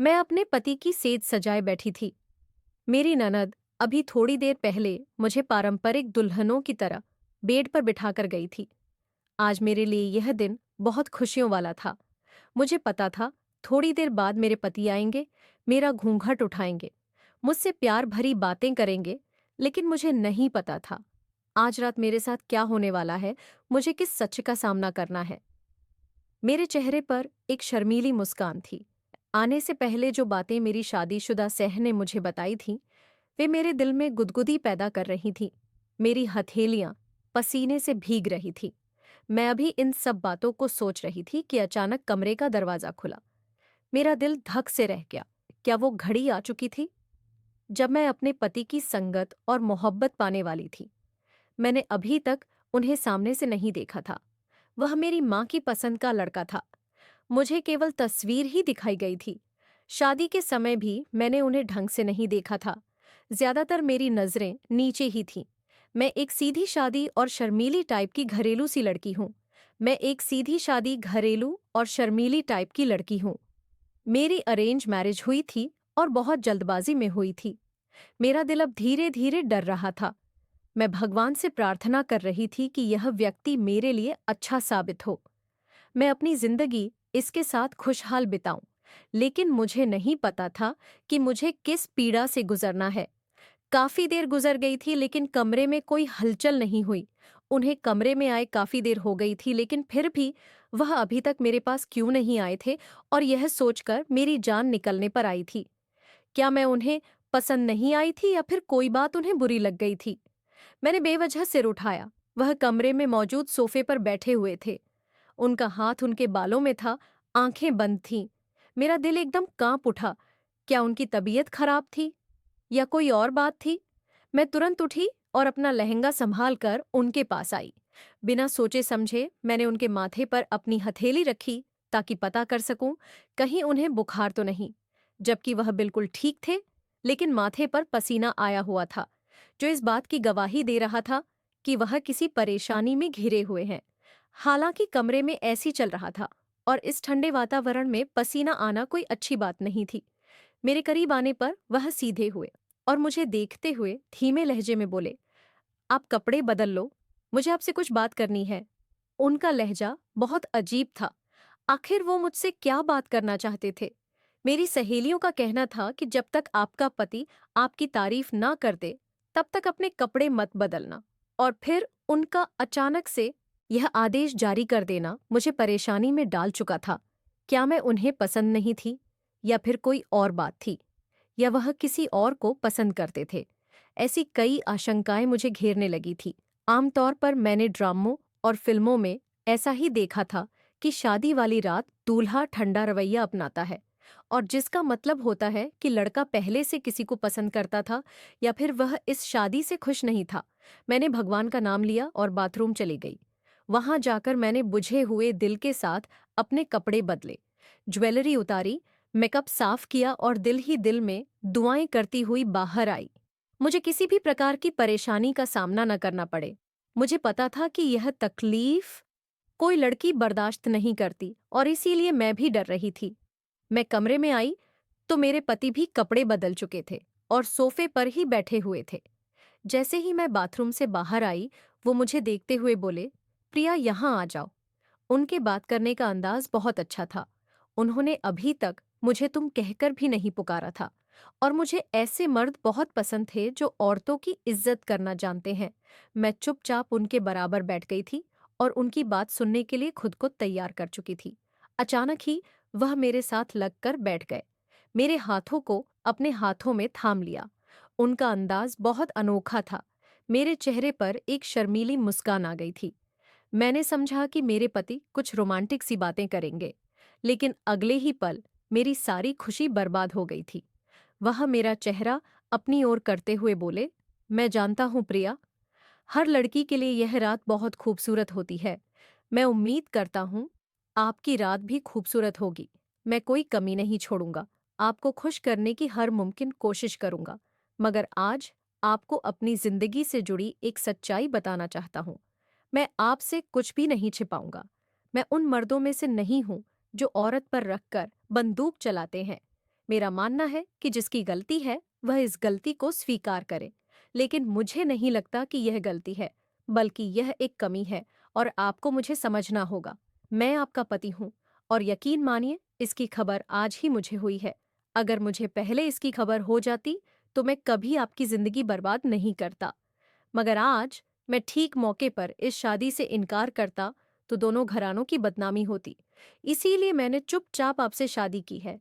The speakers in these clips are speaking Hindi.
मैं अपने पति की सेज सजाए बैठी थी। मेरी ननद अभी थोड़ी देर पहले मुझे पारंपरिक दुल्हनों की तरह बेड पर बिठाकर गई थी। आज मेरे लिए यह दिन बहुत खुशियों वाला था। मुझे पता था थोड़ी देर बाद मेरे पति आएंगे, मेरा घूंघट उठाएंगे, मुझसे प्यार भरी बातें करेंगे, लेकिन मुझे नहीं पता था आज रात मेरे साथ क्या होने वाला है, मुझे किस सच का सामना करना है। मेरे चेहरे पर एक शर्मीली मुस्कान थी। आने से पहले जो बातें मेरी शादीशुदा सह ने मुझे बताई थीं, वे मेरे दिल में गुदगुदी पैदा कर रही थीं। मेरी हथेलियां पसीने से भीग रही थीं। मैं अभी इन सब बातों को सोच रही थी कि अचानक कमरे का दरवाजा खुला। मेरा दिल धक से रह गया। क्या वो घड़ी आ चुकी थी जब मैं अपने पति की संगत और मोहब्बत पाने वाली थी? मैंने अभी तक उन्हें सामने से नहीं देखा था। वह मेरी माँ की पसंद का लड़का था। मुझे केवल तस्वीर ही दिखाई गई थी। शादी के समय भी मैंने उन्हें ढंग से नहीं देखा था। ज्यादातर मेरी नजरें नीचे ही थीं। मैं एक सीधी शादी और शर्मीली टाइप की घरेलू सी लड़की हूँ। मैं एक सीधी शादी घरेलू और शर्मीली टाइप की लड़की हूँ। मेरी अरेंज मैरिज हुई थी और बहुत जल्दबाजी में हुई थी। मेरा दिल अब धीरे धीरे डर रहा था। मैं भगवान से प्रार्थना कर रही थी कि यह व्यक्ति मेरे लिए अच्छा साबित हो। मैं अपनी जिंदगी इसके साथ खुशहाल बिताऊं, लेकिन मुझे नहीं पता था कि मुझे किस पीड़ा से गुजरना है। काफी देर गुजर गई थी, लेकिन कमरे में कोई हलचल नहीं हुई। उन्हें कमरे में आए काफी देर हो गई थी, लेकिन फिर भी वह अभी तक मेरे पास क्यों नहीं आए थे, और यह सोचकर मेरी जान निकलने पर आई थी। क्या मैं उन्हें पसंद नहीं आई थी या फिर कोई बात उन्हें बुरी लग गई थी? मैंने बेवजह सिर उठाया। वह कमरे में मौजूद सोफे पर बैठे हुए थे। उनका हाथ उनके बालों में था, आंखें बंद थीं। मेरा दिल एकदम कांप उठा। क्या उनकी तबीयत खराब थी या कोई और बात थी? मैं तुरंत उठी और अपना लहंगा संभाल कर उनके पास आई। बिना सोचे समझे मैंने उनके माथे पर अपनी हथेली रखी ताकि पता कर सकूं कहीं उन्हें बुखार तो नहीं, जबकि वह बिल्कुल ठीक थे, लेकिन माथे पर पसीना आया हुआ था, जो इस बात की गवाही दे रहा था कि वह किसी परेशानी में घिरे हुए हैं। हालांकि कमरे में ऐसी चल रहा था और इस ठंडे वातावरण में पसीना आना कोई अच्छी बात नहीं थी। मेरे करीब आने पर वह सीधे हुए और मुझे देखते हुए धीमे लहजे में बोले, आप कपड़े बदल लो, मुझे आपसे कुछ बात करनी है। उनका लहजा बहुत अजीब था। आखिर वो मुझसे क्या बात करना चाहते थे? मेरी सहेलियों का कहना था कि जब तक आपका पति आपकी तारीफ ना कर दे, तब तक अपने कपड़े मत बदलना। और फिर उनका अचानक से यह आदेश जारी कर देना मुझे परेशानी में डाल चुका था। क्या मैं उन्हें पसंद नहीं थी, या फिर कोई और बात थी, या वह किसी और को पसंद करते थे? ऐसी कई आशंकाएं मुझे घेरने लगी थी। आमतौर पर मैंने ड्रामों और फिल्मों में ऐसा ही देखा था कि शादी वाली रात दूल्हा ठंडा रवैया अपनाता है, और जिसका मतलब होता है कि लड़का पहले से किसी को पसंद करता था या फिर वह इस शादी से खुश नहीं था। मैंने भगवान का नाम लिया और बाथरूम चली गई। वहां जाकर मैंने बुझे हुए दिल के साथ अपने कपड़े बदले, ज्वेलरी उतारी, मेकअप साफ किया और दिल ही दिल में दुआएं करती हुई बाहर आई। मुझे किसी भी प्रकार की परेशानी का सामना न करना पड़े। मुझे पता था कि यह तकलीफ कोई लड़की बर्दाश्त नहीं करती, और इसीलिए मैं भी डर रही थी। मैं कमरे में आई तो मेरे पति भी कपड़े बदल चुके थे और सोफे पर ही बैठे हुए थे। जैसे ही मैं बाथरूम से बाहर आई, वो मुझे देखते हुए बोले, प्रिया यहाँ आ जाओ। उनके बात करने का अंदाज बहुत अच्छा था। उन्होंने अभी तक मुझे तुम कहकर भी नहीं पुकारा था, और मुझे ऐसे मर्द बहुत पसंद थे जो औरतों की इज्जत करना जानते हैं। मैं चुपचाप उनके बराबर बैठ गई थी और उनकी बात सुनने के लिए खुद को तैयार कर चुकी थी। अचानक ही वह मेरे साथ लगकर बैठ गए। मेरे हाथों को अपने हाथों में थाम लिया। उनका अंदाज बहुत अनोखा था। मेरे चेहरे पर एक शर्मीली मुस्कान आ गई थी। मैंने समझा कि मेरे पति कुछ रोमांटिक सी बातें करेंगे, लेकिन अगले ही पल मेरी सारी खुशी बर्बाद हो गई थी। वह मेरा चेहरा अपनी ओर करते हुए बोले, मैं जानता हूं प्रिया, हर लड़की के लिए यह रात बहुत खूबसूरत होती है। मैं उम्मीद करता हूं आपकी रात भी खूबसूरत होगी। मैं कोई कमी नहीं छोड़ूंगा। आपको खुश करने की हर मुमकिन कोशिश करूंगा। मगर आज आपको अपनी जिंदगी से जुड़ी एक सच्चाई बताना चाहता हूं। मैं आपसे कुछ भी नहीं छिपाऊंगा। मैं उन मर्दों में से नहीं हूं जो औरत पर रखकर बंदूक चलाते हैं। मेरा मानना है कि जिसकी गलती है वह इस गलती को स्वीकार करे, लेकिन मुझे नहीं लगता कि यह गलती है, बल्कि यह एक कमी है और आपको मुझे समझना होगा। मैं आपका पति हूँ और यकीन मानिए इसकी खबर आज ही मुझे हुई है। अगर मुझे पहले इसकी खबर हो जाती तो मैं कभी आपकी जिंदगी बर्बाद नहीं करता। मगर आज मैं ठीक मौके पर इस शादी से इनकार करता तो दोनों घरानों की बदनामी होती। इसीलिए मैंने चुपचाप आपसे शादी की है।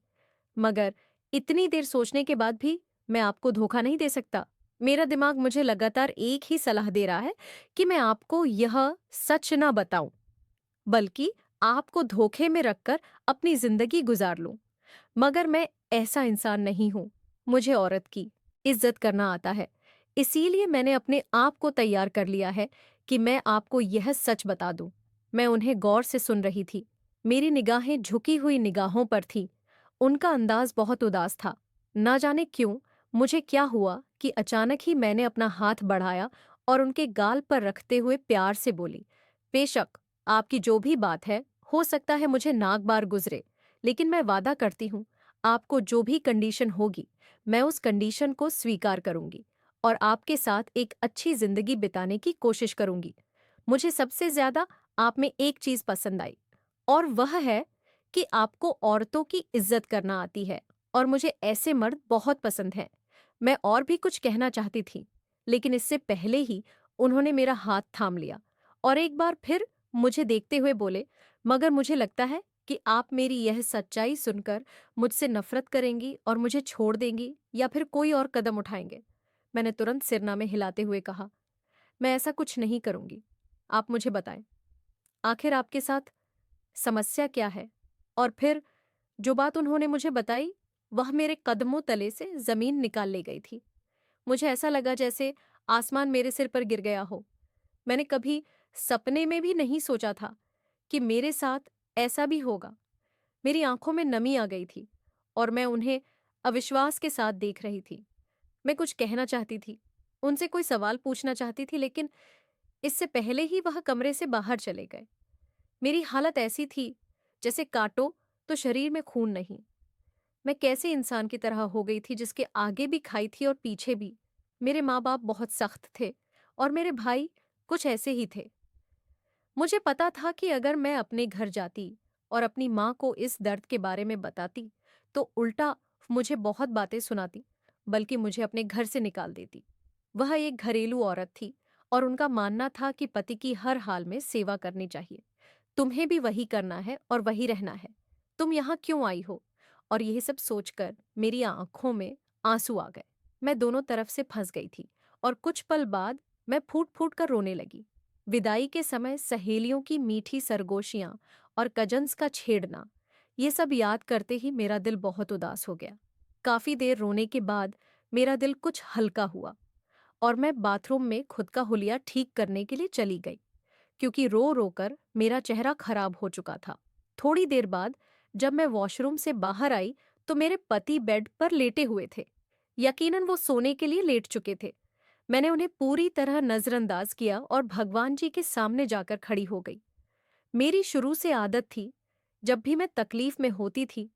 मगर इतनी देर सोचने के बाद भी मैं आपको धोखा नहीं दे सकता। मेरा दिमाग मुझे लगातार एक ही सलाह दे रहा है कि मैं आपको यह सच ना बताऊं, बल्कि आपको धोखे में रखकर अपनी जिंदगी गुजार लूं। मगर मैं ऐसा इंसान नहीं हूं। मुझे औरत की इज्जत करना आता है। इसीलिए मैंने अपने आप को तैयार कर लिया है कि मैं आपको यह सच बता दूं। मैं उन्हें गौर से सुन रही थी। मेरी निगाहें झुकी हुई निगाहों पर थीं। उनका अंदाज बहुत उदास था। ना जाने क्यों मुझे क्या हुआ कि अचानक ही मैंने अपना हाथ बढ़ाया और उनके गाल पर रखते हुए प्यार से बोली, बेशक आपकी जो भी बात है, हो सकता है मुझे नाक बार गुजरे, लेकिन मैं वादा करती हूँ आपको जो भी कंडीशन होगी मैं उस कंडीशन को स्वीकार करूंगी और आपके साथ एक अच्छी जिंदगी बिताने की कोशिश करूंगी। मुझे सबसे ज्यादा आप में एक चीज पसंद आई और वह है कि आपको औरतों की इज्जत करना आती है और मुझे ऐसे मर्द बहुत पसंद हैं। मैं और भी कुछ कहना चाहती थी, लेकिन इससे पहले ही उन्होंने मेरा हाथ थाम लिया और एक बार फिर मुझे देखते हुए बोले, मगर मुझे लगता है कि आप मेरी यह सच्चाई सुनकर मुझसे नफरत करेंगी और मुझे छोड़ देंगी या फिर कोई और कदम उठाएंगे। मैंने तुरंत सिरनामे हिलाते हुए कहा, मैं ऐसा कुछ नहीं करूंगी। आप मुझे बताएं, आखिर आपके साथ समस्या क्या है? और फिर जो बात उन्होंने मुझे बताई, वह मेरे कदमों तले से जमीन निकाल ले गई थी। मुझे ऐसा लगा जैसे आसमान मेरे सिर पर गिर गया हो। मैंने कभी सपने में भी नहीं सोचा था कि मेरे साथ ऐसा भी होगा। मेरी आंखों में नमी आ गई थी और मैं उन्हें अविश्वास के साथ देख रही थी। मैं कुछ कहना चाहती थी, उनसे कोई सवाल पूछना चाहती थी, लेकिन इससे पहले ही वह कमरे से बाहर चले गए। मेरी हालत ऐसी थी जैसे काटो तो शरीर में खून नहीं। मैं कैसे इंसान की तरह हो गई थी जिसके आगे भी खाई थी और पीछे भी। मेरे माँ बाप बहुत सख्त थे और मेरे भाई कुछ ऐसे ही थे। मुझे पता था कि अगर मैं अपने घर जाती और अपनी माँ को इस दर्द के बारे में बताती तो उल्टा मुझे बहुत बातें सुनाती, बल्कि मुझे अपने घर से निकाल देती। वह एक घरेलू औरत थी और उनका मानना था कि पति की हर हाल में सेवा करनी चाहिए। तुम्हें भी वही करना है और वही रहना है। तुम यहाँ क्यों आई हो? और यही सब सोचकर मेरी आंखों में आंसू आ गए। मैं दोनों तरफ से फंस गई थी और कुछ पल बाद मैं फूट फूट कर रोने लगी। विदाई के समय सहेलियों की मीठी सरगोशियां और कजन्स का छेड़ना, ये सब याद करते ही मेरा दिल बहुत उदास हो गया। काफी देर रोने के बाद मेरा दिल कुछ हल्का हुआ और मैं बाथरूम में खुद का हुलिया ठीक करने के लिए चली गई, क्योंकि रो रो कर मेरा चेहरा खराब हो चुका था। थोड़ी देर बाद जब मैं वॉशरूम से बाहर आई तो मेरे पति बेड पर लेटे हुए थे। यकीनन वो सोने के लिए लेट चुके थे। मैंने उन्हें पूरी तरह नजरअंदाज किया और भगवान जी के सामने जाकर खड़ी हो गई। मेरी शुरू से आदत थी, जब भी मैं तकलीफ में होती थी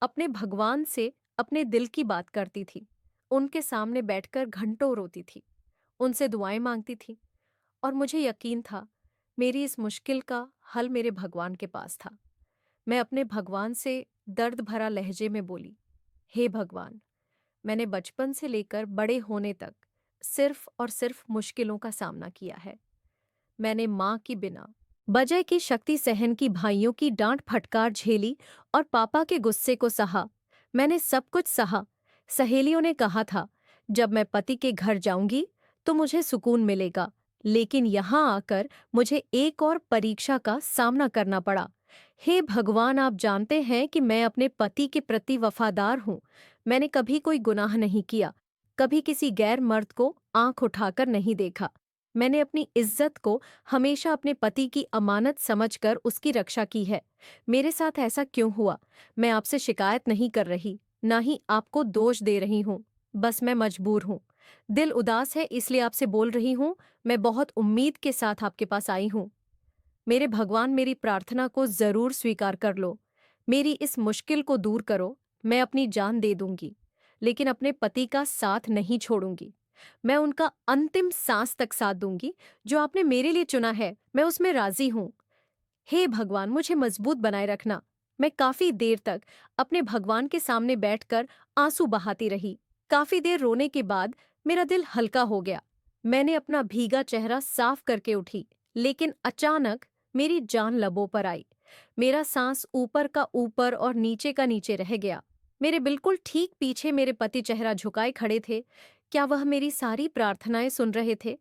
अपने भगवान से अपने दिल की बात करती थी। उनके सामने बैठकर घंटों रोती थी, उनसे दुआएं मांगती थी और मुझे यकीन था मेरी इस मुश्किल का हल मेरे भगवान के पास था। मैं अपने भगवान से दर्द भरा लहजे में बोली, हे भगवान, मैंने बचपन से लेकर बड़े होने तक सिर्फ और सिर्फ मुश्किलों का सामना किया है। मैंने माँ की बिना बजय की शक्ति सहन की, भाइयों की डांट फटकार झेली और पापा के गुस्से को सहा। मैंने सब कुछ सहा। सहेलियों ने कहा था जब मैं पति के घर जाऊंगी तो मुझे सुकून मिलेगा, लेकिन यहाँ आकर मुझे एक और परीक्षा का सामना करना पड़ा। हे भगवान, आप जानते हैं कि मैं अपने पति के प्रति वफादार हूँ। मैंने कभी कोई गुनाह नहीं किया, कभी किसी गैर मर्द को आंख उठाकर नहीं देखा। मैंने अपनी इज्जत को हमेशा अपने पति की अमानत समझकर उसकी रक्षा की है। मेरे साथ ऐसा क्यों हुआ? मैं आपसे शिकायत नहीं कर रही, ना ही आपको दोष दे रही हूँ। बस मैं मजबूर हूँ। दिल उदास है इसलिए आपसे बोल रही हूँ। मैं बहुत उम्मीद के साथ आपके पास आई हूँ। मेरे भगवान, मेरी प्रार्थना को जरूर स्वीकार कर लो। मेरी इस मुश्किल को दूर करो। मैं अपनी जान दे दूंगी, लेकिन अपने पति का साथ नहीं छोड़ूंगी। मैं उनका अंतिम सांस तक साथ दूंगी। जो आपने मेरे लिए चुना है, मैं उसमें राजी हूं। हे भगवान, मुझे मजबूत बनाए रखना। मैं काफी देर तक अपने भगवान के सामने बैठकर आंसू बहाती रही। काफी देर रोने के बाद मेरा दिल हल्का हो गया। मैंने अपना भीगा चेहरा साफ करके उठी, लेकिन अचानक मेरी जान लबों पर आई। मेरा सांस ऊपर का ऊपर और नीचे का नीचे रह गया। मेरे बिल्कुल ठीक पीछे मेरे पति चेहरा झुकाए खड़े थे। क्या वह मेरी सारी प्रार्थनाएं सुन रहे थे?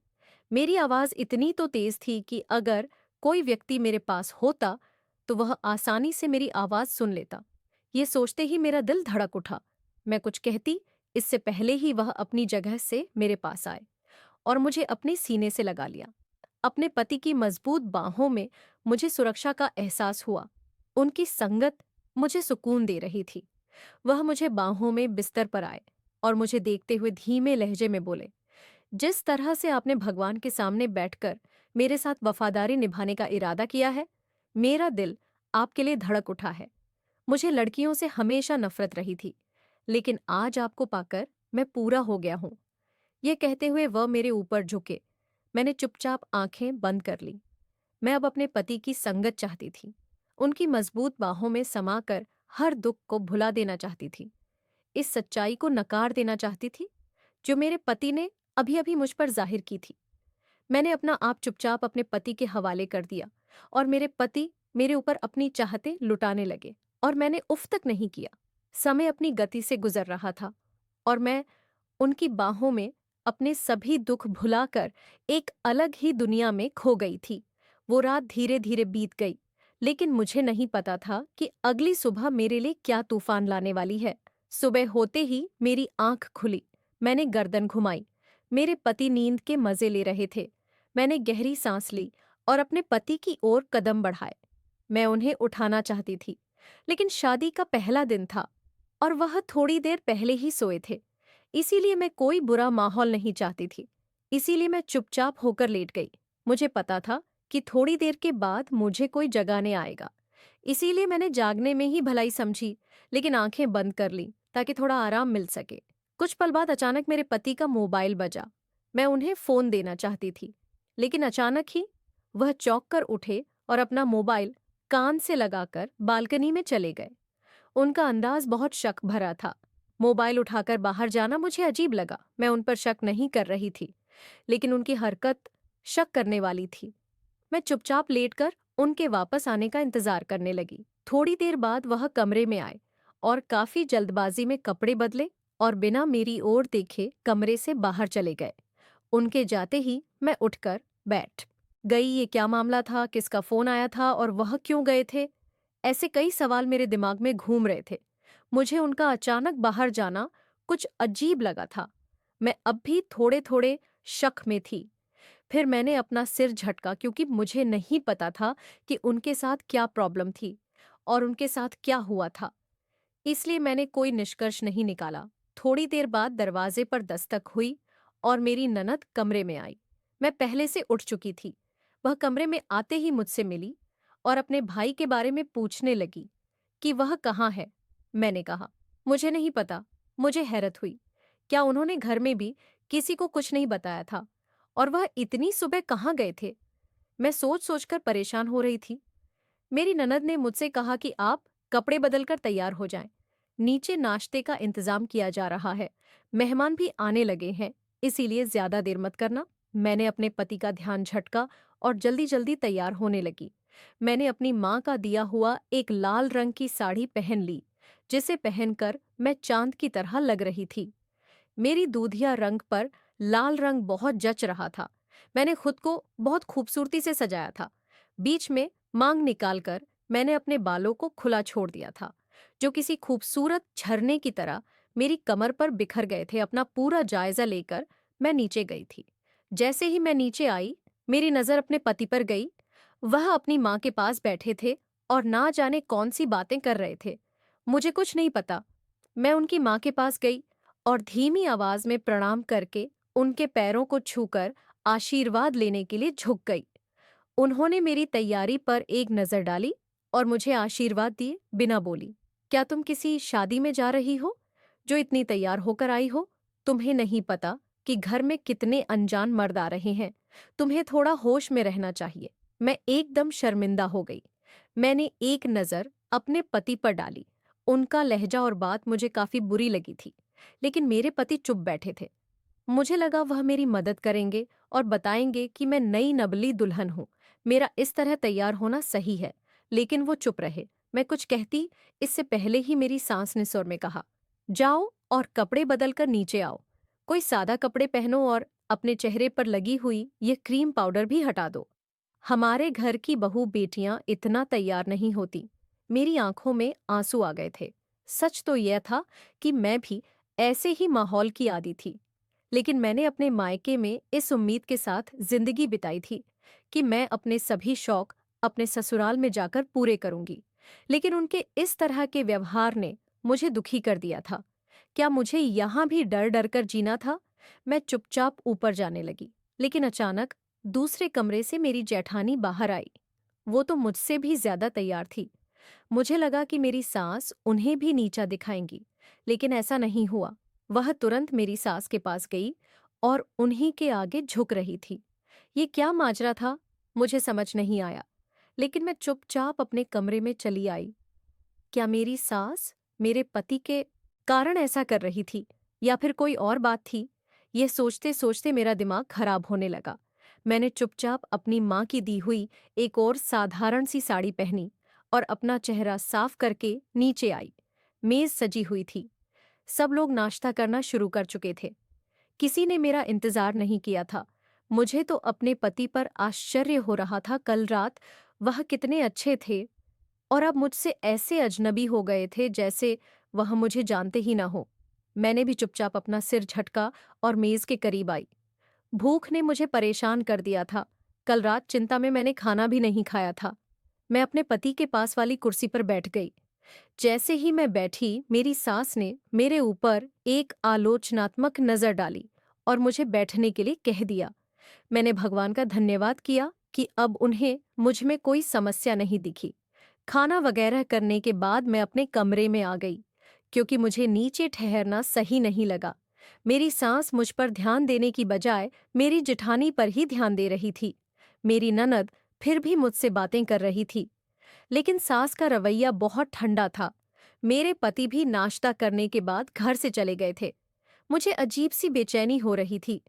मेरी आवाज इतनी तो तेज थी कि अगर कोई व्यक्ति मेरे पास होता तो वह आसानी से मेरी आवाज सुन लेता। ये सोचते ही मेरा दिल धड़क उठा। मैं कुछ कहती इससे पहले ही वह अपनी जगह से मेरे पास आए और मुझे अपने सीने से लगा लिया। अपने पति की मजबूत बाहों में मुझे सुरक्षा का एहसास हुआ। उनकी संगत मुझे सुकून दे रही थी। वह मुझे बाहों में बिस्तर पर आए और मुझे देखते हुए धीमे लहजे में बोले, जिस तरह से आपने भगवान के सामने बैठकर मेरे साथ वफादारी निभाने का इरादा किया है, मेरा दिल आपके लिए धड़क उठा है। मुझे लड़कियों से हमेशा नफरत रही थी, लेकिन आज आपको पाकर मैं पूरा हो गया हूं। यह कहते हुए वह मेरे ऊपर झुके। मैंने चुपचाप आंखें बंद कर ली। मैं अब अपने पति की संगत चाहती थी। उनकी मजबूत बाहों में समाकर हर दुख को भुला देना चाहती थी। इस सच्चाई को नकार देना चाहती थी जो मेरे पति ने अभी अभी मुझ पर जाहिर की थी। मैंने अपना आप चुपचाप अपने पति के हवाले कर दिया और मेरे पति मेरे ऊपर अपनी चाहतें लुटाने लगे और मैंने उफ तक नहीं किया। समय अपनी गति से गुजर रहा था और मैं उनकी बाहों में अपने सभी दुख भुलाकर एक अलग ही दुनिया में खो गई थी। वो रात धीरे धीरे बीत गई, लेकिन मुझे नहीं पता था कि अगली सुबह मेरे लिए क्या तूफान लाने वाली है। सुबह होते ही मेरी आंख खुली। मैंने गर्दन घुमाई। मेरे पति नींद के मजे ले रहे थे। मैंने गहरी सांस ली और अपने पति की ओर कदम बढ़ाए। मैं उन्हें उठाना चाहती थी, लेकिन शादी का पहला दिन था और वह थोड़ी देर पहले ही सोए थे। इसीलिए मैं कोई बुरा माहौल नहीं चाहती थी। इसीलिए मैं चुपचाप होकर लेट गई। मुझे पता था कि थोड़ी देर के बाद मुझे कोई जगाने आएगा। इसीलिए मैंने जागने में ही भलाई समझी, लेकिन आंखें बंद कर ली ताकि थोड़ा आराम मिल सके। कुछ पल बाद अचानक मेरे पति का मोबाइल बजा। मैं उन्हें फोन देना चाहती थी, लेकिन अचानक ही वह चौंक कर उठे और अपना मोबाइल कान से लगाकर बालकनी में चले गए। उनका अंदाज बहुत शक भरा था। मोबाइल उठाकर बाहर जाना मुझे अजीब लगा। मैं उन पर शक नहीं कर रही थी, लेकिन उनकी हरकत शक करने वाली थी। मैं चुपचाप लेटकर उनके वापस आने का इंतजार करने लगी। थोड़ी देर बाद वह कमरे में आए और काफी जल्दबाजी में कपड़े बदले और बिना मेरी ओर देखे कमरे से बाहर चले गए। उनके जाते ही मैं उठकर बैठ गई। ये क्या मामला था? किसका फोन आया था और वह क्यों गए थे? ऐसे कई सवाल मेरे दिमाग में घूम रहे थे। मुझे उनका अचानक बाहर जाना कुछ अजीब लगा था। मैं अब भी थोड़े थोड़े शक में थी। फिर मैंने अपना सिर झटका, क्योंकि मुझे नहीं पता था कि उनके साथ क्या प्रॉब्लम थी और उनके साथ क्या हुआ था। इसलिए मैंने कोई निष्कर्ष नहीं निकाला। थोड़ी देर बाद दरवाजे पर दस्तक हुई और मेरी ननद कमरे में आई। मैं पहले से उठ चुकी थी। वह कमरे में आते ही मुझसे मिली और अपने भाई के बारे में पूछने लगी कि वह कहाँ है। मैंने कहा, मुझे नहीं पता। मुझे हैरत हुई। क्या उन्होंने घर में भी किसी को कुछ नहीं बताया था? और वह इतनी सुबह कहाँ गए थे? मैं सोच सोचकर परेशान हो रही थी। मेरी ननद ने मुझसे कहा कि आप कपड़े बदलकर तैयार हो जाएं। नीचे नाश्ते का इंतजाम किया जा रहा है। मेहमान भी आने लगे हैं, इसीलिए ज्यादा देर मत करना। मैंने अपने पति का ध्यान झटका और जल्दी जल्दी तैयार होने लगी। मैंने अपनी माँ का दिया हुआ एक लाल रंग की साड़ी पहन ली, जिसे पहनकर मैं चांद की तरह लग रही थी। मेरी दूधिया रंग पर लाल रंग बहुत जच रहा था। मैंने खुद को बहुत खूबसूरती से सजाया था। बीच में मांग निकालकर मैंने अपने बालों को खुला छोड़ दिया था, जो किसी खूबसूरत झरने की तरह मेरी कमर पर बिखर गए थे। अपना पूरा जायजा लेकर मैं नीचे गई थी। जैसे ही मैं नीचे आई, मेरी नजर अपने पति पर गई। वह अपनी माँ के पास बैठे थे और ना जाने कौन सी बातें कर रहे थे। मुझे कुछ नहीं पता। मैं उनकी माँ के पास गई और धीमी आवाज में प्रणाम करके उनके पैरों को छूकर आशीर्वाद लेने के लिए झुक गई। उन्होंने मेरी तैयारी पर एक नजर डाली और मुझे आशीर्वाद दिए बिना बोली। क्या तुम किसी शादी में जा रही हो जो इतनी तैयार होकर आई हो? तुम्हें नहीं पता कि घर में कितने अनजान मर्द आ रहे हैं। तुम्हें थोड़ा होश में रहना चाहिए। मैं एकदम शर्मिंदा हो गई। मैंने एक नज़र अपने पति पर डाली। उनका लहजा और बात मुझे काफी बुरी लगी थी, लेकिन मेरे पति चुप बैठे थे। मुझे लगा वह मेरी मदद करेंगे और बताएंगे कि मैं नई नबली दुल्हन हूं। मेरा इस तरह तैयार होना सही है, लेकिन वो चुप रहे। मैं कुछ कहती इससे पहले ही मेरी सास ने सुर में कहा, जाओ और कपड़े बदल कर नीचे आओ। कोई सादा कपड़े पहनो और अपने चेहरे पर लगी हुई ये क्रीम पाउडर भी हटा दो। हमारे घर की बहू बेटियां इतना तैयार नहीं होती। मेरी आंखों में आंसू आ गए थे। सच तो यह था कि मैं भी ऐसे ही माहौल की आदी थी, लेकिन मैंने अपने मायके में इस उम्मीद के साथ जिंदगी बिताई थी कि मैं अपने सभी शौक अपने ससुराल में जाकर पूरे करूंगी। लेकिन उनके इस तरह के व्यवहार ने मुझे दुखी कर दिया था। क्या मुझे यहां भी डर डर कर जीना था? मैं चुपचाप ऊपर जाने लगी, लेकिन अचानक दूसरे कमरे से मेरी जेठानी बाहर आई। वो तो मुझसे भी ज्यादा तैयार थी। मुझे लगा कि मेरी सास उन्हें भी नीचा दिखाएंगी, लेकिन ऐसा नहीं हुआ। वह तुरंत मेरी सास के पास गई और उन्हीं के आगे झुक रही थी। ये क्या माजरा था, मुझे समझ नहीं आया, लेकिन मैं चुपचाप अपने कमरे में चली आई। क्या मेरी सास मेरे पति के कारण ऐसा कर रही थी, या फिर कोई और बात थी? यह सोचते सोचते मेरा दिमाग खराब होने लगा। मैंने चुपचाप अपनी माँ की दी हुई एक और साधारण सी साड़ी पहनी और अपना चेहरा साफ करके नीचे आई। मेज सजी हुई थी। सब लोग नाश्ता करना शुरू कर चुके थे। किसी ने मेरा इंतजार नहीं किया था। मुझे तो अपने पति पर आश्चर्य हो रहा था। कल रात वह कितने अच्छे थे और अब मुझसे ऐसे अजनबी हो गए थे जैसे वह मुझे जानते ही ना हो। मैंने भी चुपचाप अपना सिर झटका और मेज के करीब आई। भूख ने मुझे परेशान कर दिया था। कल रात चिंता में मैंने खाना भी नहीं खाया था। मैं अपने पति के पास वाली कुर्सी पर बैठ गई। जैसे ही मैं बैठी, मेरी सास ने मेरे ऊपर एक आलोचनात्मक नजर डाली और मुझे बैठने के लिए कह दिया। मैंने भगवान का धन्यवाद किया कि अब उन्हें मुझ में कोई समस्या नहीं दिखी। खाना वगैरह करने के बाद मैं अपने कमरे में आ गई, क्योंकि मुझे नीचे ठहरना सही नहीं लगा। मेरी सास मुझ पर ध्यान देने की बजाय मेरी जेठानी पर ही ध्यान दे रही थी। मेरी ननद फिर भी मुझसे बातें कर रही थी, लेकिन सास का रवैया बहुत ठंडा था। मेरे पति भी नाश्ता करने के बाद घर से चले गए थे। मुझे अजीब सी बेचैनी हो रही थी।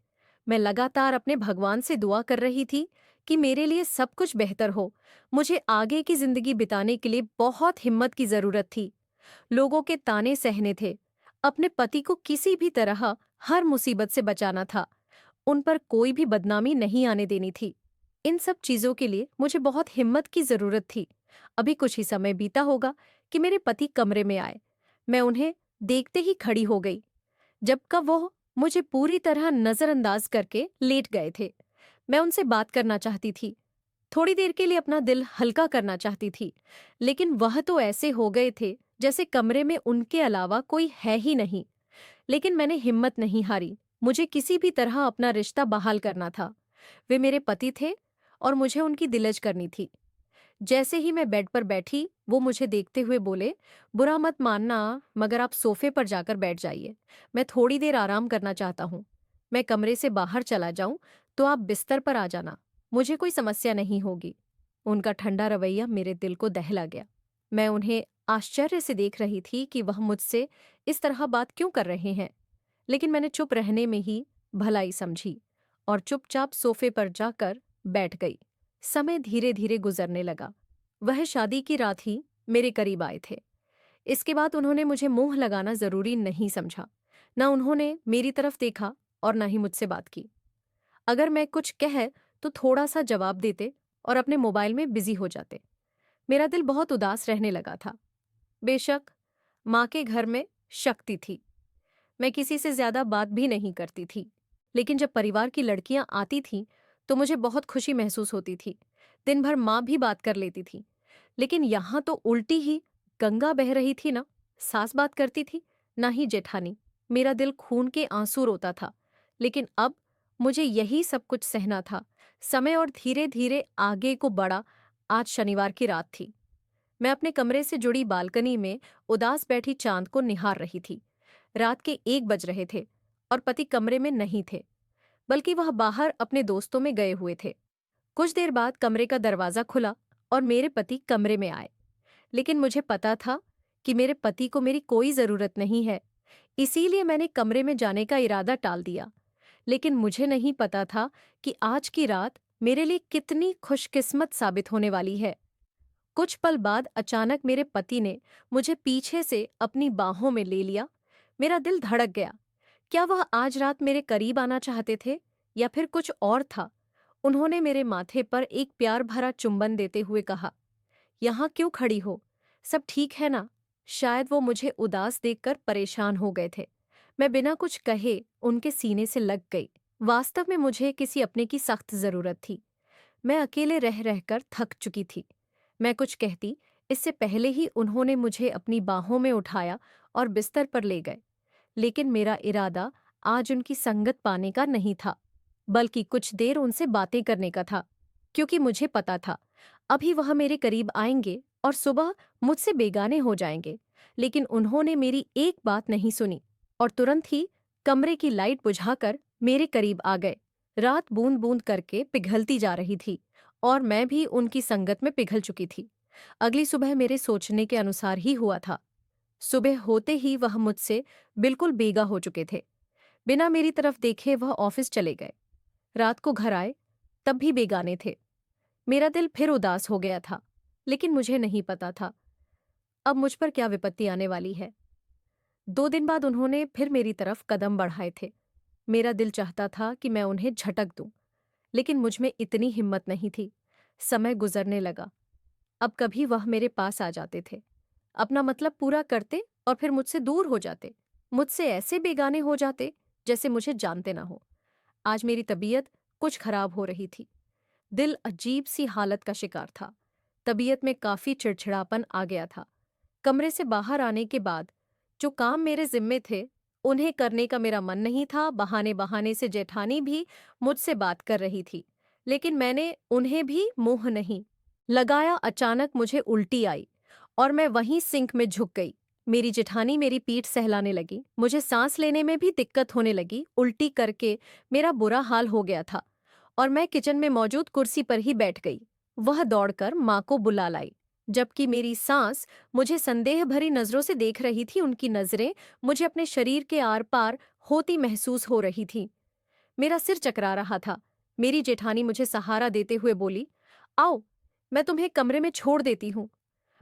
मैं लगातार अपने भगवान से दुआ कर रही थी कि मेरे लिए सब कुछ बेहतर हो। मुझे आगे की जिंदगी बिताने के लिए बहुत हिम्मत की जरूरत थी। लोगों के ताने सहने थे। अपने पति को किसी भी तरह हर मुसीबत से बचाना था। उन पर कोई भी बदनामी नहीं आने देनी थी। इन सब चीजों के लिए मुझे बहुत हिम्मत की जरूरत थी। अभी कुछ ही समय बीता होगा कि मेरे पति कमरे में आए। मैं उन्हें देखते ही खड़ी हो गई, जबकि वो मुझे पूरी तरह नजरअंदाज करके लेट गए थे। मैं उनसे बात करना चाहती थी, थोड़ी देर के लिए अपना दिल हल्का करना चाहती थी, लेकिन वह तो ऐसे हो गए थे जैसे कमरे में उनके अलावा कोई है ही नहीं। लेकिन मैंने हिम्मत नहीं हारी। मुझे किसी भी तरह अपना रिश्ता बहाल करना था। वे मेरे पति थे और मुझे उनकी दिलज करनी थी। जैसे ही मैं बेड पर बैठी, वो मुझे देखते हुए बोले, बुरा मत मानना, मगर आप सोफे पर जाकर बैठ जाइए। मैं थोड़ी देर आराम करना चाहता हूँ। मैं कमरे से बाहर चला जाऊं तो आप बिस्तर पर आ जाना। मुझे कोई समस्या नहीं होगी। उनका ठंडा रवैया मेरे दिल को दहला गया। मैं उन्हें आश्चर्य से देख रही थी कि वह मुझसे इस तरह बात क्यों कर रहे हैं, लेकिन मैंने चुप रहने में ही भलाई समझी और चुपचाप सोफे पर जाकर बैठ गई। समय धीरे धीरे गुजरने लगा। वह शादी की रात ही मेरे करीब आए थे। इसके बाद उन्होंने मुझे मुंह लगाना जरूरी नहीं समझा। न उन्होंने मेरी तरफ देखा और न ही मुझसे बात की। अगर मैं कुछ कह तो थोड़ा सा जवाब देते और अपने मोबाइल में बिजी हो जाते। मेरा दिल बहुत उदास रहने लगा था। बेशक माँ के घर में शक्ति थी। मैं किसी से ज्यादा बात भी नहीं करती थी, लेकिन जब परिवार की लड़कियां आती थीं तो मुझे बहुत खुशी महसूस होती थी। दिन भर माँ भी बात कर लेती थी, लेकिन यहाँ तो उल्टी ही गंगा बह रही थी। ना सास बात करती थी, ना ही जेठानी। मेरा दिल खून के आंसू रोता था, लेकिन अब मुझे यही सब कुछ सहना था। समय और धीरे धीरे आगे को बढ़ा। आज शनिवार की रात थी। मैं अपने कमरे से जुड़ी बालकनी में उदास बैठी चांद को निहार रही थी। रात के 1 बज रहे थे और पति कमरे में नहीं थे, बल्कि वह बाहर अपने दोस्तों में गए हुए थे। कुछ देर बाद कमरे का दरवाजा खुला और मेरे पति कमरे में आए। लेकिन मुझे पता था कि मेरे पति को मेरी कोई जरूरत नहीं है, इसीलिए मैंने कमरे में जाने का इरादा टाल दिया। लेकिन मुझे नहीं पता था कि आज की रात मेरे लिए कितनी खुशकिस्मत साबित होने वाली है। कुछ पल बाद अचानक मेरे पति ने मुझे पीछे से अपनी बाहों में ले लिया। मेरा दिल धड़क गया। क्या वह आज रात मेरे करीब आना चाहते थे या फिर कुछ और था? उन्होंने मेरे माथे पर एक प्यार भरा चुंबन देते हुए कहा, यहाँ क्यों खड़ी हो? सब ठीक है ना? शायद वो मुझे उदास देखकर परेशान हो गए थे। मैं बिना कुछ कहे उनके सीने से लग गई। वास्तव में मुझे किसी अपने की सख्त जरूरत थी। मैं अकेले रह रहकर थक चुकी थी। मैं कुछ कहती, इससे पहले ही उन्होंने मुझे अपनी बाहों में उठाया और बिस्तर पर ले गए। लेकिन मेरा इरादा आज उनकी संगत पाने का नहीं था, बल्कि कुछ देर उनसे बातें करने का था, क्योंकि मुझे पता था अभी वह मेरे करीब आएंगे और सुबह मुझसे बेगाने हो जाएंगे। लेकिन उन्होंने मेरी एक बात नहीं सुनी और तुरंत ही कमरे की लाइट बुझाकर मेरे करीब आ गए। रात बूंद बूंद करके पिघलती जा रही थी और मैं भी उनकी संगत में पिघल चुकी थी। अगली सुबह मेरे सोचने के अनुसार ही हुआ था। सुबह होते ही वह मुझसे बिल्कुल बेगा हो चुके थे। बिना मेरी तरफ देखे वह ऑफिस चले गए। रात को घर आए, तब भी बेगाने थे। मेरा दिल फिर उदास हो गया था, लेकिन मुझे नहीं पता था अब मुझ पर क्या विपत्ति आने वाली है। 2 दिन बाद उन्होंने फिर मेरी तरफ कदम बढ़ाए थे। मेरा दिल चाहता था कि मैं उन्हें झटक दूं, लेकिन मुझ में इतनी हिम्मत नहीं थी। समय गुजरने लगा। अब कभी वह मेरे पास आ जाते थे, अपना मतलब पूरा करते और फिर मुझसे दूर हो जाते। मुझसे ऐसे बेगाने हो जाते जैसे मुझे जानते ना हो। आज मेरी तबीयत कुछ खराब हो रही थी। दिल अजीब सी हालत का शिकार था। तबीयत में काफी चिड़चिड़ापन आ गया था। कमरे से बाहर आने के बाद जो काम मेरे जिम्मे थे उन्हें करने का मेरा मन नहीं था। बहाने बहाने से जेठानी भी मुझसे बात कर रही थी, लेकिन मैंने उन्हें भी मुंह नहीं लगाया। अचानक मुझे उल्टी आई और मैं वहीं सिंक में झुक गई। मेरी जेठानी मेरी पीठ सहलाने लगी। मुझे सांस लेने में भी दिक्कत होने लगी। उल्टी करके मेरा बुरा हाल हो गया था और मैं किचन में मौजूद कुर्सी पर ही बैठ गई। वह दौड़कर माँ को बुला लाई। जबकि मेरी सांस मुझे संदेह भरी नजरों से देख रही थी, उनकी नजरें मुझे अपने शरीर के आर पार होती महसूस हो रही थी। मेरा सिर चकरा रहा था। मेरी जेठानी मुझे सहारा देते हुए बोली, आओ, मैं तुम्हें कमरे में छोड़ देती हूँ।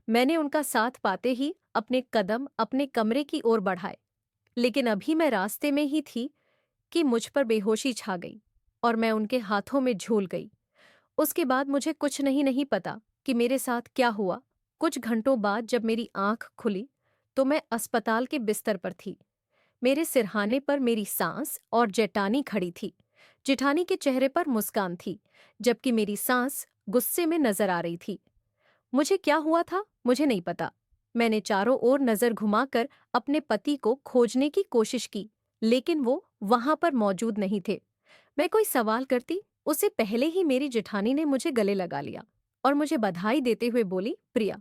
मैंने उनका साथ पाते ही अपने कदम अपने कमरे की ओर बढ़ाए, लेकिन अभी मैं रास्ते में ही थी कि मुझ पर बेहोशी छा गई और मैं उनके हाथों में झूल गई। उसके बाद मुझे कुछ नहीं पता कि मेरे साथ क्या हुआ। कुछ घंटों बाद जब मेरी आंख खुली तो मैं अस्पताल के बिस्तर पर थी। मेरे सिरहाने पर मेरी सांस और जेठानी खड़ी थी। जेठानी के चेहरे पर मुस्कान थी, जबकि मेरी सांस गुस्से में नजर आ रही थी। मुझे क्या हुआ था मुझे नहीं पता। मैंने चारों ओर नजर घुमाकर अपने पति को खोजने की कोशिश की, लेकिन वो वहां पर मौजूद नहीं थे। मैं कोई सवाल करती उससे पहले ही मेरी जेठानी ने मुझे गले लगा लिया और मुझे बधाई देते हुए बोली, प्रिया,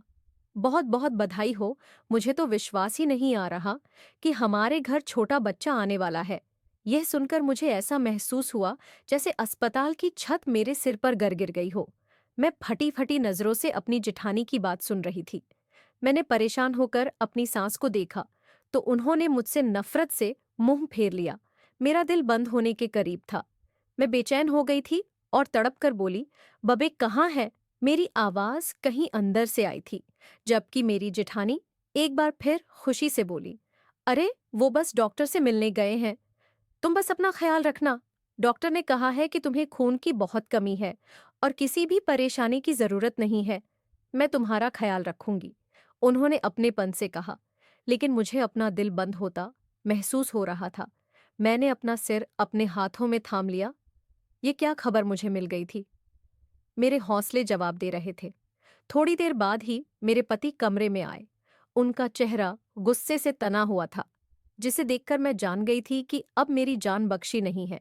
बहुत बहुत बधाई हो। मुझे तो विश्वास ही नहीं आ रहा कि हमारे घर छोटा बच्चा आने वाला है। यह सुनकर मुझे ऐसा महसूस हुआ जैसे अस्पताल की छत मेरे सिर पर गिर गई हो। मैं फटी फटी नजरों से अपनी जेठानी की बात सुन रही थी। मैंने परेशान होकर अपनी सांस को देखा तो उन्होंने मुझसे नफरत से मुंह फेर लिया। मेरा दिल बंद होने के करीब था। मैं बेचैन हो गई थी और तड़प कर बोली, बबे कहाँ है? मेरी आवाज कहीं अंदर से आई थी, जबकि मेरी जेठानी एक बार फिर खुशी से बोली, अरे वो बस डॉक्टर से मिलने गए हैं। तुम बस अपना ख्याल रखना। डॉक्टर ने कहा है कि तुम्हें खून की बहुत कमी है और किसी भी परेशानी की जरूरत नहीं है। मैं तुम्हारा ख्याल रखूंगी, उन्होंने अपनेपन से कहा। लेकिन मुझे अपना दिल बंद होता महसूस हो रहा था। मैंने अपना सिर अपने हाथों में थाम लिया। ये क्या खबर मुझे मिल गई थी? मेरे हौसले जवाब दे रहे थे। थोड़ी देर बाद ही मेरे पति कमरे में आए। उनका चेहरा गुस्से से तना हुआ था, जिसे देखकर मैं जान गई थी कि अब मेरी जान बख्शी नहीं है।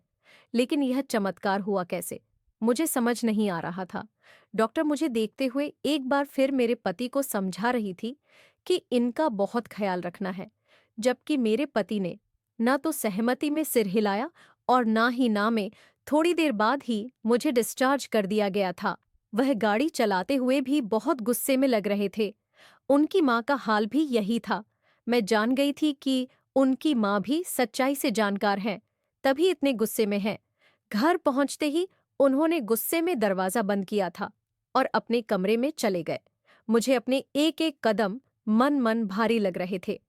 लेकिन यह चमत्कार हुआ कैसे? मुझे समझ नहीं आ रहा था। डॉक्टर मुझे देखते हुए एक बार फिर मेरे पति को समझा रही थी कि इनका बहुत ख्याल रखना है, जबकि मेरे पति ने न तो सहमति में सिर हिलाया और ना ही ना में थोड़ी देर बाद ही मुझे डिस्चार्ज कर दिया गया था। वह गाड़ी चलाते हुए भी बहुत गुस्से में लग रहे थे। उनकी माँ का हाल भी यही था। मैं जान गई थी कि उनकी माँ भी सच्चाई से जानकार हैं, तभी इतने गुस्से में हैं। घर पहुंचते ही उन्होंने गुस्से में दरवाजा बंद किया था और अपने कमरे में चले गए। मुझे अपने एक एक कदम मन मन भारी लग रहे थे।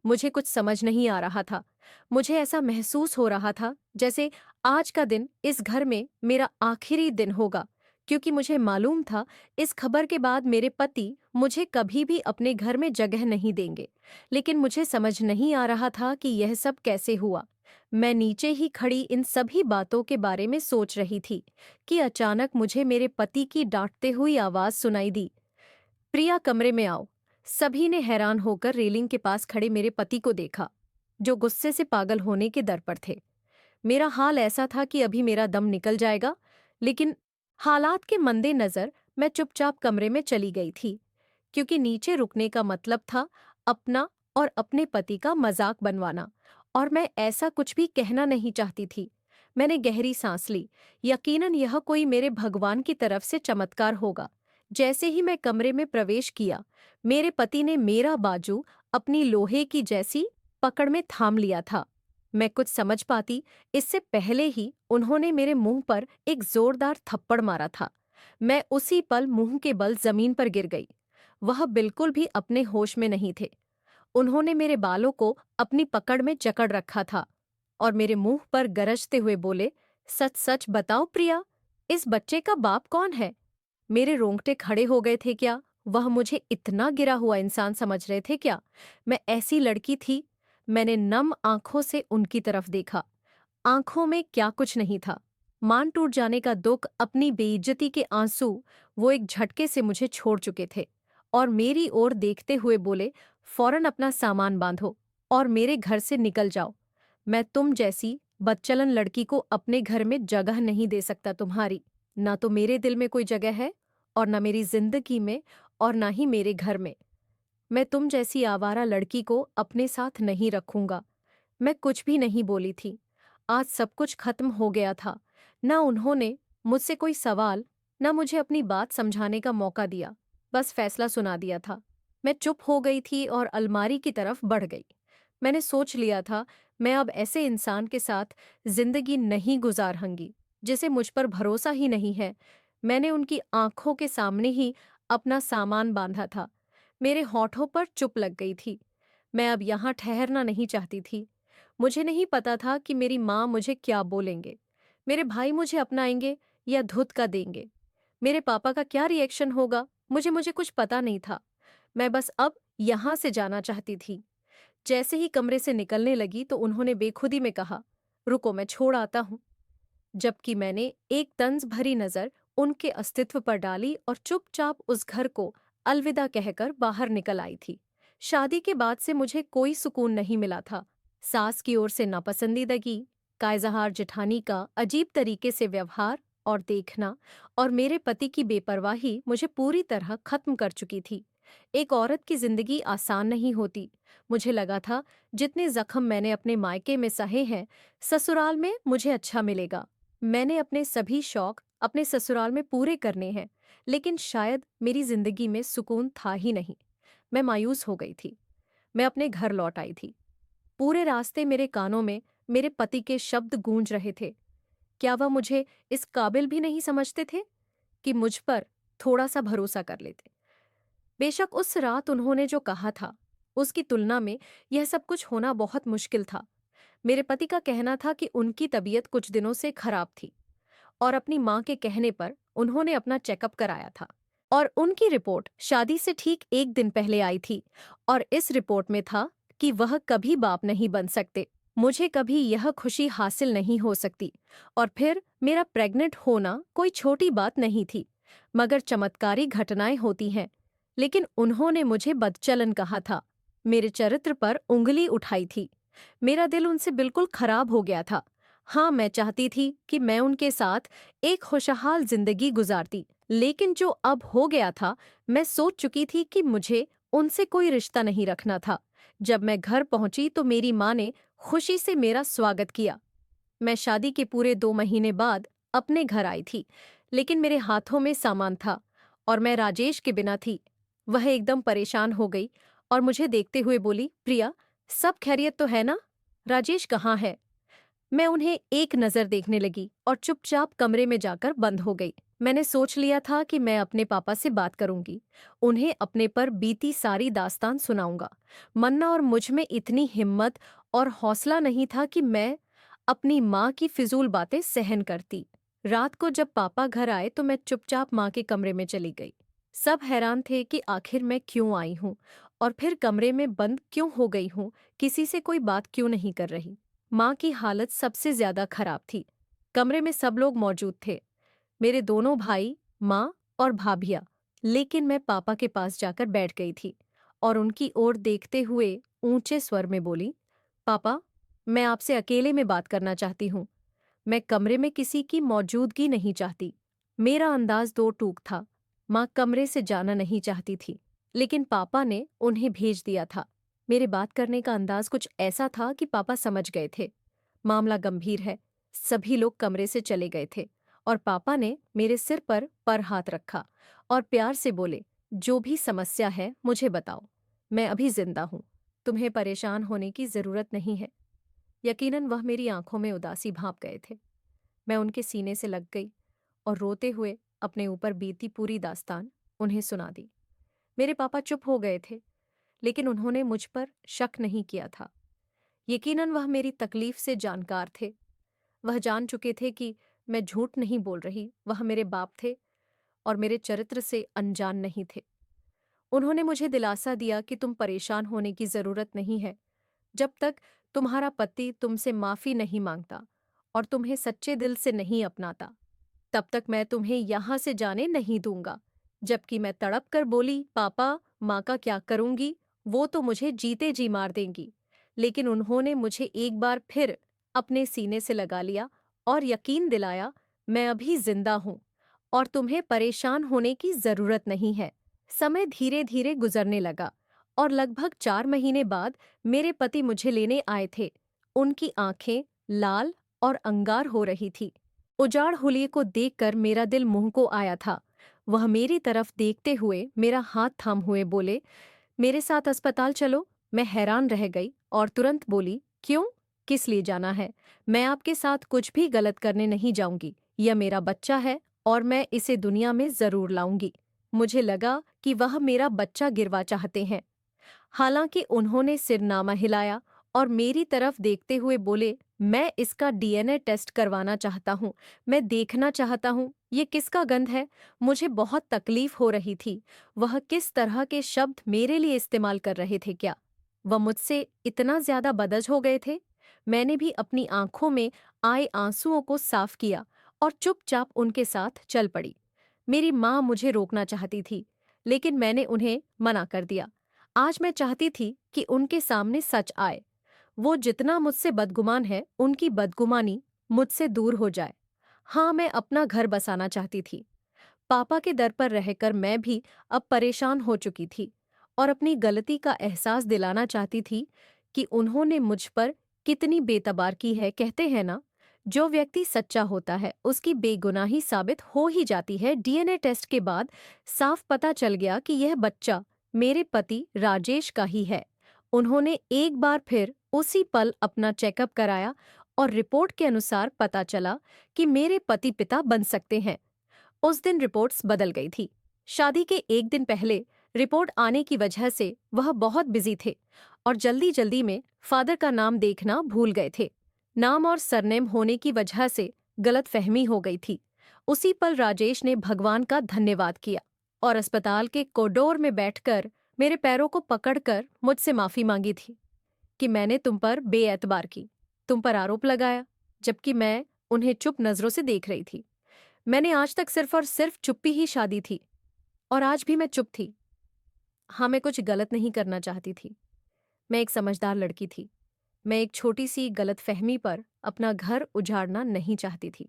मुझे कुछ समझ नहीं आ रहा था। मुझे ऐसा महसूस हो रहा था जैसे आज का दिन इस घर में मेरा आखिरी दिन होगा, क्योंकि मुझे मालूम था इस खबर के बाद मेरे पति मुझे कभी भी अपने घर में जगह नहीं देंगे। लेकिन मुझे समझ नहीं आ रहा था कि यह सब कैसे हुआ। मैं नीचे ही खड़ी इन सभी बातों के बारे में सोच रही थी कि अचानक मुझे मेरे पति की डांटते हुई आवाज सुनाई दी, प्रिया कमरे में आओ। सभी ने हैरान होकर रेलिंग के पास खड़े मेरे पति को देखा, जो गुस्से से पागल होने के दर पर थे। मेरा हाल ऐसा था कि अभी मेरा दम निकल जाएगा, लेकिन हालात के मंदे नजर मैं चुपचाप कमरे में चली गई थी, क्योंकि नीचे रुकने का मतलब था अपना और अपने पति का मजाक बनवाना, और मैं ऐसा कुछ भी कहना नहीं चाहती थी। मैंने गहरी सांस ली। यकीनन यह कोई मेरे भगवान की तरफ से चमत्कार होगा। जैसे ही मैं कमरे में प्रवेश किया, मेरे पति ने मेरा बाजू अपनी लोहे की जैसी पकड़ में थाम लिया था। मैं कुछ समझ पाती इससे पहले ही उन्होंने मेरे मुंह पर एक जोरदार थप्पड़ मारा था। मैं उसी पल मुंह के बल जमीन पर गिर गई। वह बिल्कुल भी अपने होश में नहीं थे। उन्होंने मेरे बालों को अपनी पकड़ में जकड़ रखा था और मेरे मुंह पर गरजते हुए बोले, सच सच बताओ प्रिया, इस बच्चे का बाप कौन है? मेरे रोंगटे खड़े हो गए थे। क्या वह मुझे इतना गिरा हुआ इंसान समझ रहे थे क्या? मैं ऐसी लड़की थी? मैंने नम आंखों से उनकी तरफ देखा। आंखों में क्या कुछ नहीं था। मान टूट जाने का दुख, अपनी बेइज्जती के आंसू, वो एक झटके से मुझे छोड़ चुके थे और मेरी ओर देखते हुए बोले, फौरन अपना सामान बांधो और मेरे घर से निकल जाओ। मैं तुम जैसी बदचलन लड़की को अपने घर में जगह नहीं दे सकता तुम्हारी। ना तो मेरे दिल में कोई जगह है और ना मेरी जिंदगी में और ना ही मेरे घर में। मैं तुम जैसी आवारा लड़की को अपने साथ नहीं रखूंगा। मैं कुछ भी नहीं बोली थी। आज सब कुछ खत्म हो गया था। न उन्होंने मुझसे कोई सवाल, न मुझे अपनी बात समझाने का मौका दिया, बस फैसला सुना दिया था। मैं चुप हो गई थी और अलमारी की तरफ बढ़ गई। मैंने सोच लिया था मैं अब ऐसे इंसान के साथ जिंदगी नहीं गुजारूंगी जिसे मुझ पर भरोसा ही नहीं है। मैंने उनकी आंखों के सामने ही अपना सामान बांधा था। मेरे होठों पर चुप लग गई थी। मैं अब यहाँ ठहरना नहीं चाहती थी। मुझे नहीं पता था कि मेरी माँ मुझे क्या बोलेंगे, मेरे भाई मुझे अपनाएंगे या धुत का देंगे, मेरे पापा का क्या रिएक्शन होगा। मुझे मुझे कुछ पता नहीं था। मैं बस अब यहाँ से जाना चाहती थी। जैसे ही कमरे से निकलने लगी तो उन्होंने बेखुदी में कहा, रुको मैं छोड़ आता हूँ। जबकि मैंने एक तंज भरी नजर उनके अस्तित्व पर डाली और चुपचाप उस घर को अलविदा कहकर बाहर निकल आई थी। शादी के बाद से मुझे कोई सुकून नहीं मिला था। सास की ओर से नापसंदीदगी, कायजहार जेठानी का अजीब तरीके से व्यवहार और देखना, और मेरे पति की बेपरवाही मुझे पूरी तरह खत्म कर चुकी थी। एक औरत की जिंदगी आसान नहीं होती। मुझे लगा था जितने जख्म मैंने अपने मायके में सहे हैं, ससुराल में मुझे अच्छा मिलेगा। मैंने अपने सभी शौक अपने ससुराल में पूरे करने हैं, लेकिन शायद मेरी जिंदगी में सुकून था ही नहीं। मैं मायूस हो गई थी। मैं अपने घर लौट आई थी। पूरे रास्ते मेरे कानों में मेरे पति के शब्द गूंज रहे थे। क्या वह मुझे इस काबिल भी नहीं समझते थे कि मुझ पर थोड़ा सा भरोसा कर लेते? बेशक उस रात उन्होंने जो कहा था, उसकी तुलना में यह सब कुछ होना बहुत मुश्किल था। मेरे पति का कहना था कि उनकी तबीयत कुछ दिनों से खराब थी और अपनी माँ के कहने पर उन्होंने अपना चेकअप कराया था, और उनकी रिपोर्ट शादी से ठीक एक दिन पहले आई थी, और इस रिपोर्ट में था कि वह कभी बाप नहीं बन सकते। मुझे कभी यह खुशी हासिल नहीं हो सकती, और फिर मेरा प्रेग्नेंट होना कोई छोटी बात नहीं थी। मगर चमत्कारी घटनाएं होती हैं। लेकिन उन्होंने मुझे बदचलन कहा था, मेरे चरित्र पर उंगली उठाई थी। मेरा दिल उनसे बिल्कुल खराब हो गया था। हाँ, मैं चाहती थी कि मैं उनके साथ एक खुशहाल जिंदगी गुजारती, लेकिन जो अब हो गया था, मैं सोच चुकी थी कि मुझे उनसे कोई रिश्ता नहीं रखना था। जब मैं घर पहुंची तो मेरी माँ ने खुशी से मेरा स्वागत किया। मैं शादी के पूरे 2 महीने बाद अपने घर आई थी, लेकिन मेरे हाथों में सामान था और मैं राजेश के बिना थी। वह एकदम परेशान हो गई और मुझे देखते हुए बोली, प्रिया, सब खैरियत तो है ना? राजेश कहाँ है? मैं उन्हें एक नजर देखने लगी और चुपचाप कमरे में जाकर बंद हो गई। मैंने सोच लिया था कि मैं अपने पापा से बात करूंगी, उन्हें अपने पर बीती सारी दास्तान सुनाऊंगा। मन्ना और मुझ में इतनी हिम्मत और हौसला नहीं था कि मैं अपनी माँ की फिजूल बातें सहन करती। रात को जब पापा घर आए तो मैं चुपचाप माँ के कमरे में चली गई। सब हैरान थे कि आखिर मैं क्यों आई हूँ और फिर कमरे में बंद क्यों हो गई हूँ, किसी से कोई बात क्यों नहीं कर रही। माँ की हालत सबसे ज्यादा खराब थी। कमरे में सब लोग मौजूद थे, मेरे दोनों भाई, माँ और भाभिया। लेकिन मैं पापा के पास जाकर बैठ गई थी और उनकी ओर देखते हुए ऊंचे स्वर में बोली, पापा, मैं आपसे अकेले में बात करना चाहती हूँ। मैं कमरे में किसी की मौजूदगी नहीं चाहती। मेरा अंदाज दो टूक था। माँ कमरे से जाना नहीं चाहती थी, लेकिन पापा ने उन्हें भेज दिया था। मेरे बात करने का अंदाज कुछ ऐसा था कि पापा समझ गए थे मामला गंभीर है। सभी लोग कमरे से चले गए थे और पापा ने मेरे सिर पर हाथ रखा और प्यार से बोले, जो भी समस्या है मुझे बताओ, मैं अभी जिंदा हूं, तुम्हें परेशान होने की जरूरत नहीं है। यकीनन वह मेरी आंखों में उदासी भांप गए थे। मैं उनके सीने से लग गई और रोते हुए अपने ऊपर बीती पूरी दास्तान उन्हें सुना दी। मेरे पापा चुप हो गए थे, लेकिन उन्होंने मुझ पर शक नहीं किया था। यकीनन वह मेरी तकलीफ से जानकार थे। वह जान चुके थे कि मैं झूठ नहीं बोल रही, वह मेरे बाप थे और मेरे चरित्र से अनजान नहीं थे। उन्होंने मुझे दिलासा दिया कि तुम परेशान होने की जरूरत नहीं है। जब तक तुम्हारा पति तुमसे माफी नहीं मांगता और तुम्हें सच्चे दिल से नहीं अपनाता, तब तक मैं तुम्हें यहां से जाने नहीं दूंगा। जबकि मैं तड़प कर बोली, पापा, माँ का क्या करूंगी? वो तो मुझे जीते जी मार देंगी। लेकिन उन्होंने मुझे एक बार फिर अपने सीने से लगा लिया और यकीन दिलाया, मैं अभी जिंदा हूं और तुम्हें परेशान होने की जरूरत नहीं है। समय धीरे धीरे गुजरने लगा और लगभग 4 महीने बाद मेरे पति मुझे लेने आए थे। उनकी आंखें लाल और अंगार हो रही थी। उजाड़ हुलिये को देखकर मेरा दिल मुंह को आया था। वह मेरी तरफ देखते हुए मेरा हाथ थाम हुए बोले, मेरे साथ अस्पताल चलो। मैं हैरान रह गई और तुरंत बोली, क्यों? किस लिए जाना है? मैं आपके साथ कुछ भी गलत करने नहीं जाऊंगी। यह मेरा बच्चा है और मैं इसे दुनिया में जरूर लाऊंगी। मुझे लगा कि वह मेरा बच्चा गिरवा चाहते हैं। हालांकि उन्होंने सिरनामा हिलाया और मेरी तरफ देखते हुए बोले, मैं इसका डीएनए टेस्ट करवाना चाहता हूँ। मैं देखना चाहता हूँ ये किसका गंध है। मुझे बहुत तकलीफ हो रही थी। वह किस तरह के शब्द मेरे लिए इस्तेमाल कर रहे थे? क्या वह मुझसे इतना ज्यादा बदज हो गए थे? मैंने भी अपनी आंखों में आए आंसुओं को साफ किया और चुपचाप उनके साथ चल पड़ी। मेरी माँ मुझे रोकना चाहती थी, लेकिन मैंने उन्हें मना कर दिया। आज मैं चाहती थी कि उनके सामने सच आए। वो जितना मुझसे बदगुमान है, उनकी बदगुमानी मुझसे दूर हो जाए। हाँ, मैं अपना घर बसाना चाहती थी। पापा के दर पर रहकर मैं भी अब परेशान हो चुकी थी और अपनी गलती का एहसास दिलाना चाहती थी कि उन्होंने मुझ पर कितनी बेतबार की है। कहते हैं ना, जो व्यक्ति सच्चा होता है उसकी बेगुनाही साबित हो ही जाती है। डीएनए टेस्ट के बाद साफ पता चल गया कि यह बच्चा मेरे पति राजेश का ही है। उन्होंने एक बार फिर उसी पल अपना चेकअप कराया और रिपोर्ट के अनुसार पता चला कि मेरे पति पिता बन सकते हैं। उस दिन रिपोर्ट्स बदल गई थी। शादी के एक दिन पहले रिपोर्ट आने की वजह से वह बहुत बिजी थे और जल्दी जल्दी में फादर का नाम देखना भूल गए थे। नाम और सरनेम होने की वजह से गलतफहमी हो गई थी। उसी पल राजेश ने भगवान का धन्यवाद किया और अस्पताल के कॉरिडोर में बैठकर मेरे पैरों को पकड़कर मुझसे माफी मांगी थी कि मैंने तुम पर बेएतबार की, तुम पर आरोप लगाया, जबकि मैं उन्हें चुप नजरों से देख रही थी। मैंने आज तक सिर्फ और सिर्फ चुप्पी ही शादी थी और आज भी मैं चुप थी। हाँ, मैं कुछ गलत नहीं करना चाहती थी। मैं एक समझदार लड़की थी। मैं एक छोटी सी गलतफहमी पर अपना घर उजाड़ना नहीं चाहती थी।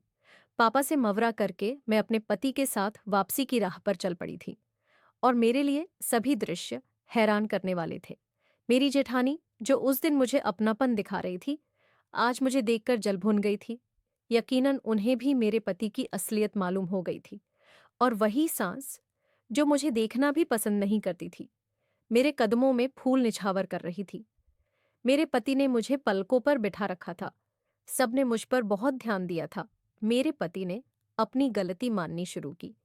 पापा से मवरा करके मैं अपने पति के साथ वापसी की राह पर चल पड़ी थी और मेरे लिए सभी दृश्य हैरान करने वाले थे। मेरी जेठानी, जो उस दिन मुझे अपनापन दिखा रही थी, आज मुझे देखकर जल भुन गई थी। यकीनन उन्हें भी मेरे पति की असलियत मालूम हो गई थी। और वही सांस, जो मुझे देखना भी पसंद नहीं करती थी, मेरे कदमों में फूल निछावर कर रही थी। मेरे पति ने मुझे पलकों पर बिठा रखा था। सबने मुझ पर बहुत ध्यान दिया था। मेरे पति ने अपनी गलती माननी शुरू की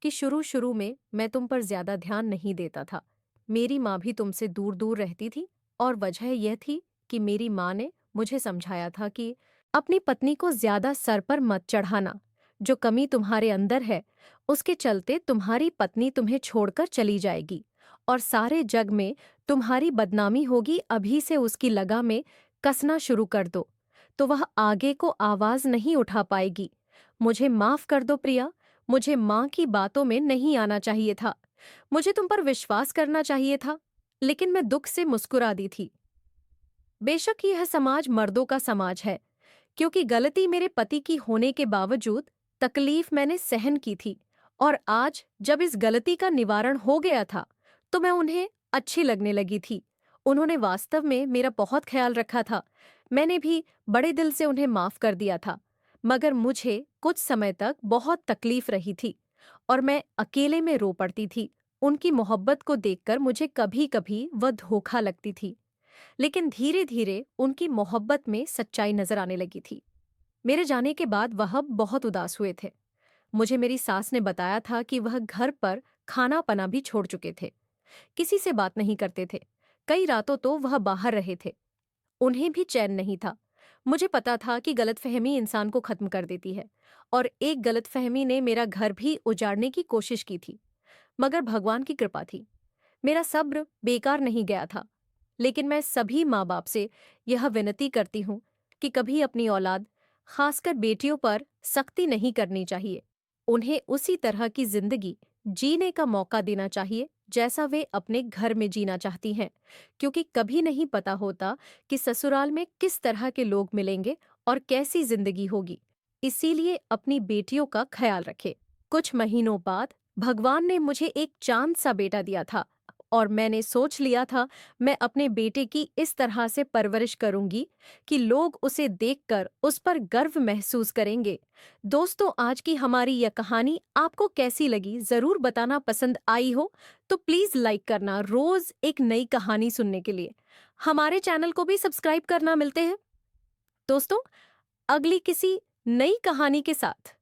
कि शुरू शुरू में मैं तुम पर ज्यादा ध्यान नहीं देता था। मेरी माँ भी तुमसे दूर दूर रहती थी और वजह यह थी कि मेरी माँ ने मुझे समझाया था कि अपनी पत्नी को ज्यादा सर पर मत चढ़ाना। जो कमी तुम्हारे अंदर है, उसके चलते तुम्हारी पत्नी तुम्हें छोड़कर चली जाएगी और सारे जग में तुम्हारी बदनामी होगी। अभी से उसकी लगा में कसना शुरू कर दो, तो वह आगे को आवाज नहीं उठा पाएगी। मुझे माफ कर दो प्रिया, मुझे माँ की बातों में नहीं आना चाहिए था। मुझे तुम पर विश्वास करना चाहिए था, लेकिन मैं दुख से मुस्कुरा दी थी। बेशक यह समाज मर्दों का समाज है, क्योंकि गलती मेरे पति की होने के बावजूद तकलीफ मैंने सहन की थी। और आज जब इस गलती का निवारण हो गया था, तो मैं उन्हें अच्छी लगने लगी थी। उन्होंने वास्तव में मेरा बहुत ख्याल रखा था। मैंने भी बड़े दिल से उन्हें माफ कर दिया था। मगर मुझे कुछ समय तक बहुत तकलीफ रही थी और मैं अकेले में रो पड़ती थी। उनकी मोहब्बत को देखकर मुझे कभी कभी वह धोखा लगती थी, लेकिन धीरे धीरे उनकी मोहब्बत में सच्चाई नजर आने लगी थी। मेरे जाने के बाद वह बहुत उदास हुए थे। मुझे मेरी सास ने बताया था कि वह घर पर खाना पना भी छोड़ चुके थे, किसी से बात नहीं करते थे। कई रातों तो वह बाहर रहे थे। उन्हें भी चैन नहीं था। मुझे पता था कि गलतफहमी इंसान को खत्म कर देती है, और एक गलतफहमी ने मेरा घर भी उजाड़ने की कोशिश की थी। मगर भगवान की कृपा थी, मेरा सब्र बेकार नहीं गया था। लेकिन मैं सभी माँ बाप से यह विनती करती हूँ कि कभी अपनी औलाद, खासकर बेटियों पर सख्ती नहीं करनी चाहिए। उन्हें उसी तरह की जिंदगी जीने का मौका देना चाहिए जैसा वे अपने घर में जीना चाहती हैं, क्योंकि कभी नहीं पता होता कि ससुराल में किस तरह के लोग मिलेंगे और कैसी जिंदगी होगी। इसीलिए अपनी बेटियों का ख्याल रखें। कुछ महीनों बाद भगवान ने मुझे एक चांद सा बेटा दिया था, और मैंने सोच लिया था मैं अपने बेटे की इस तरह से परवरिश करूंगी कि लोग उसे देखकर उस पर गर्व महसूस करेंगे। दोस्तों, आज की हमारी यह कहानी आपको कैसी लगी जरूर बताना। पसंद आई हो तो प्लीज लाइक करना। रोज एक नई कहानी सुनने के लिए हमारे चैनल को भी सब्सक्राइब करना। मिलते हैं दोस्तों अगली किसी नई कहानी के साथ।